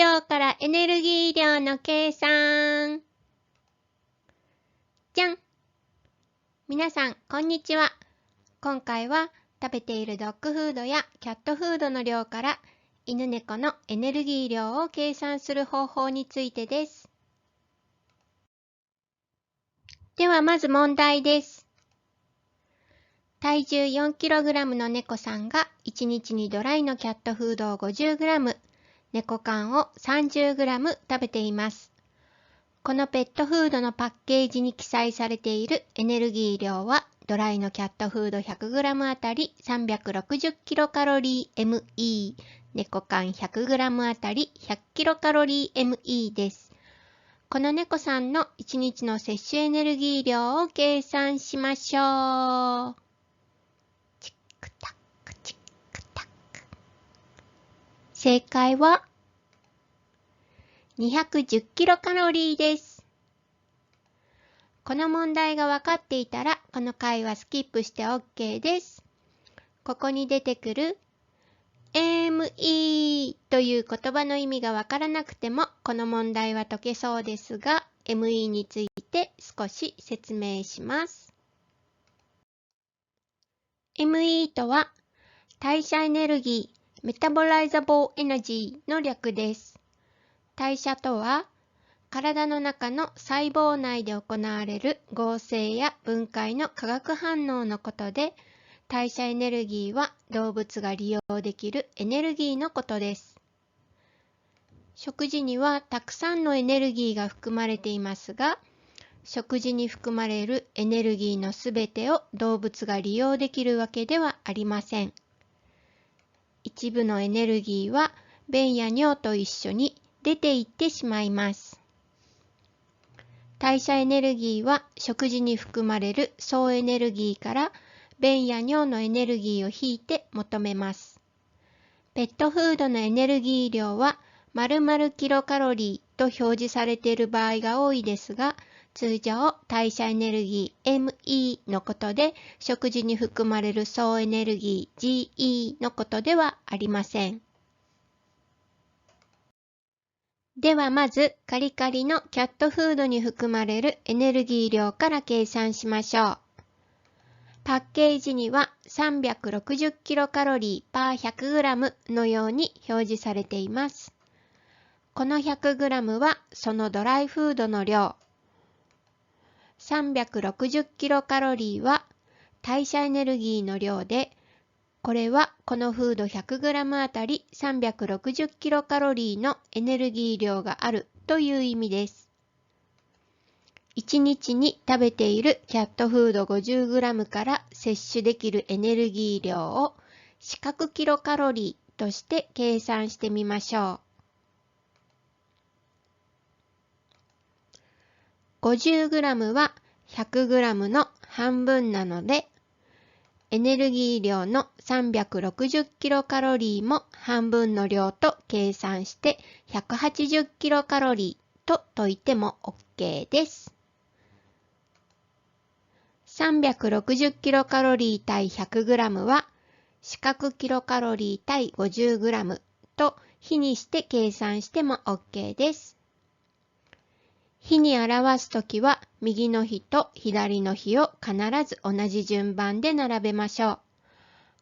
量からエネルギー量の計算。じゃん。皆さん、こんにちは。今回は食べているドッグフードやキャットフードの量から犬猫のエネルギー量を計算する方法についてです。ではまず問題です。体重 4kg の猫さんが1日にドライのキャットフードを 50g、猫缶を 30g 食べています。このペットフードのパッケージに記載されているエネルギー量はドライのキャットフード 100g あたり 360kcalMe、猫缶 100g あたり 100kcalMe です。この猫さんの1日の摂取エネルギー量を計算しましょう。チックタックチックタック。正解は210kcalです。この問題が分かっていたら、この回はスキップして OK です。ここに出てくる ME という言葉の意味が分からなくても、この問題は解けそうですが、ME について少し説明します。ME とは、代謝エネルギー、メタボライザボーエナジーの略です。代謝とは、体の中の細胞内で行われる合成や分解の化学反応のことで、代謝エネルギーは動物が利用できるエネルギーのことです。食事にはたくさんのエネルギーが含まれていますが、食事に含まれるエネルギーのすべてを動物が利用できるわけではありません。一部のエネルギーは便や尿と一緒に出ていってしまいます。代謝エネルギーは食事に含まれる総エネルギーから便や尿のエネルギーを引いて求めます。ペットフードのエネルギー量は〇〇キロカロリーと表示されている場合が多いですが、通常代謝エネルギー ME のことで食事に含まれる総エネルギー GE のことではありません。ではまずカリカリのキャットフードに含まれるエネルギー量から計算しましょう。パッケージには 360kcal per 100g のように表示されています。この 100g はそのドライフードの量。360kcal は代謝エネルギーの量で、これはこのフード 100g あたり 360kcal のエネルギー量があるという意味です。1日に食べているキャットフード 50g から摂取できるエネルギー量を視覚キロカロリーとして計算してみましょう。50g は 100g の半分なので、エネルギー量の 360kcal も半分の量と計算して 180kcal と解いても OK です。360kcal 対 100g は視覚キロカロリー対 50g と比にして計算しても OK です。比に表すときは右の比と左の比を必ず同じ順番で並べましょう。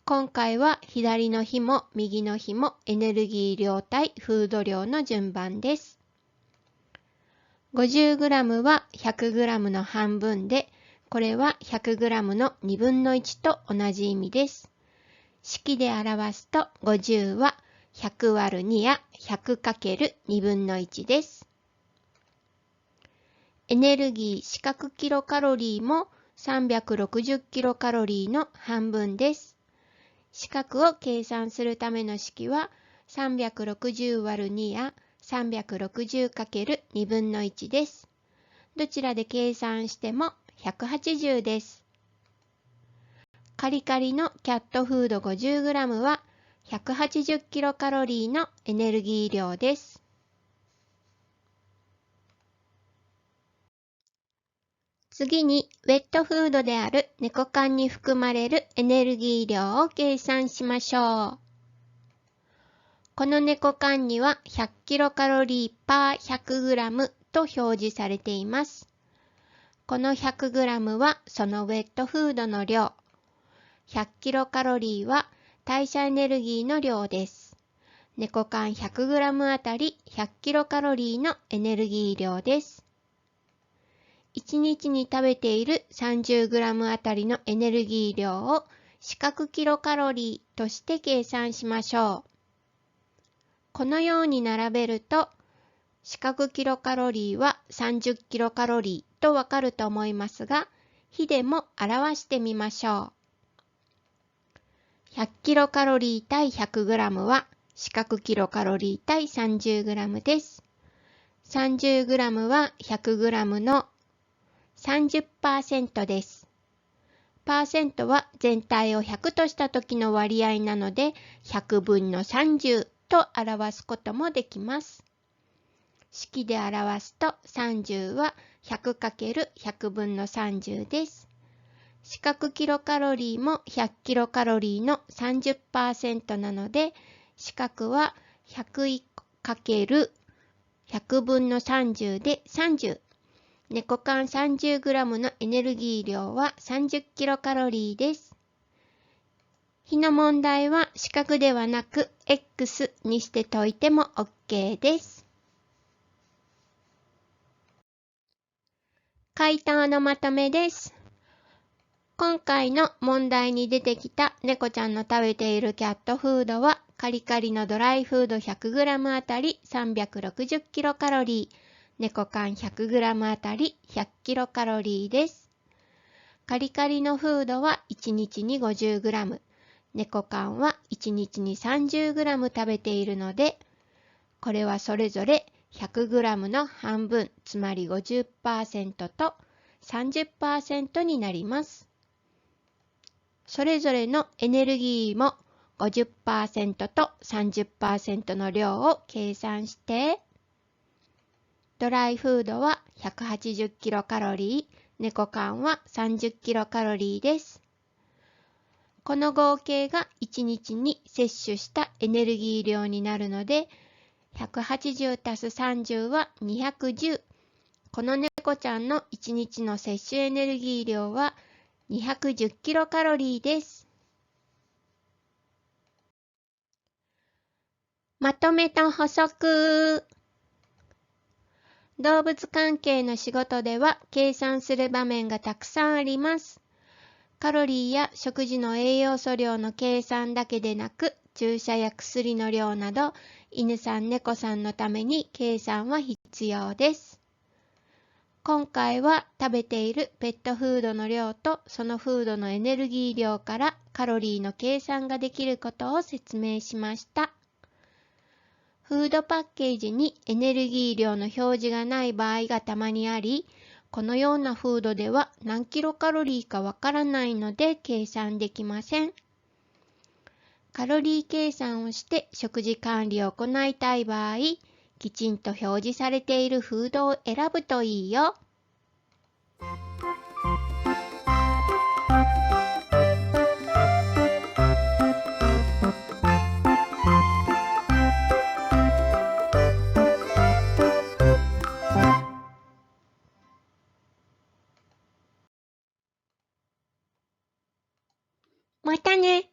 今回は左の比も右の比もエネルギー量対フード量の順番です。50g は 100g の半分で、これは 100g の2分の1と同じ意味です。式で表すと50は100割る2や 100×2 分の1です。エネルギー視覚キロカロリーも 360kcal の半分です。視覚を計算するための式は360割る2や 360×2 分の1です。どちらで計算しても180です。カリカリのキャットフード 50g は 180kcal のエネルギー量です。次に、ウェットフードである猫缶に含まれるエネルギー量を計算しましょう。この猫缶には100キロカロリーパー100グラムと表示されています。この100グラムはそのウェットフードの量。100キロカロリーは代謝エネルギーの量です。猫缶100グラムあたり100キロカロリーのエネルギー量です。1日に食べている30グラムあたりのエネルギー量を視覚キロカロリーとして計算しましょう。このように並べると、視覚キロカロリーは30キロカロリーとわかると思いますが、比でも表してみましょう。100キロカロリー対100グラムは視覚キロカロリー対30グラムです。30グラムは100グラムの 30% です。パーセントは全体を100とした時の割合なので、100分の30と表すこともできます。式で表すと30は 100×100 分の30です。視覚キロカロリーも100キロカロリーの 30% なので、視覚は 100×100 分の30で30。猫缶 30g のエネルギー量は30キロカロリーです。比の問題は視覚ではなく X にして解いても OK です。回答のまとめです。今回の問題に出てきた猫ちゃんの食べているキャットフードはカリカリのドライフード 100g あたり360キロカロリー、猫缶 100g あたり100キロカロリーです。カリカリのフードは1日に 50g、猫缶は1日に 30g 食べているので、これはそれぞれ 100g の半分、つまり 50% と 30% になります。それぞれのエネルギーも 50% と 30% の量を計算して、ドライフードは180キロカロリー、猫缶は30キロカロリーです。この合計が1日に摂取したエネルギー量になるので、180たす30は210。この猫ちゃんの1日の摂取エネルギー量は210キロカロリーです。まとめと補足。動物関係の仕事では計算する場面がたくさんあります。カロリーや食事の栄養素量の計算だけでなく、注射や薬の量など、犬さん猫さんのために計算は必要です。今回は食べているペットフードの量とそのフードのエネルギー量からカロリーの計算ができることを説明しました。フードパッケージにエネルギー量の表示がない場合がたまにあり、このようなフードでは何キロカロリーかわからないので計算できません。カロリー計算をして食事管理を行いたい場合、きちんと表示されているフードを選ぶといいよ。またね。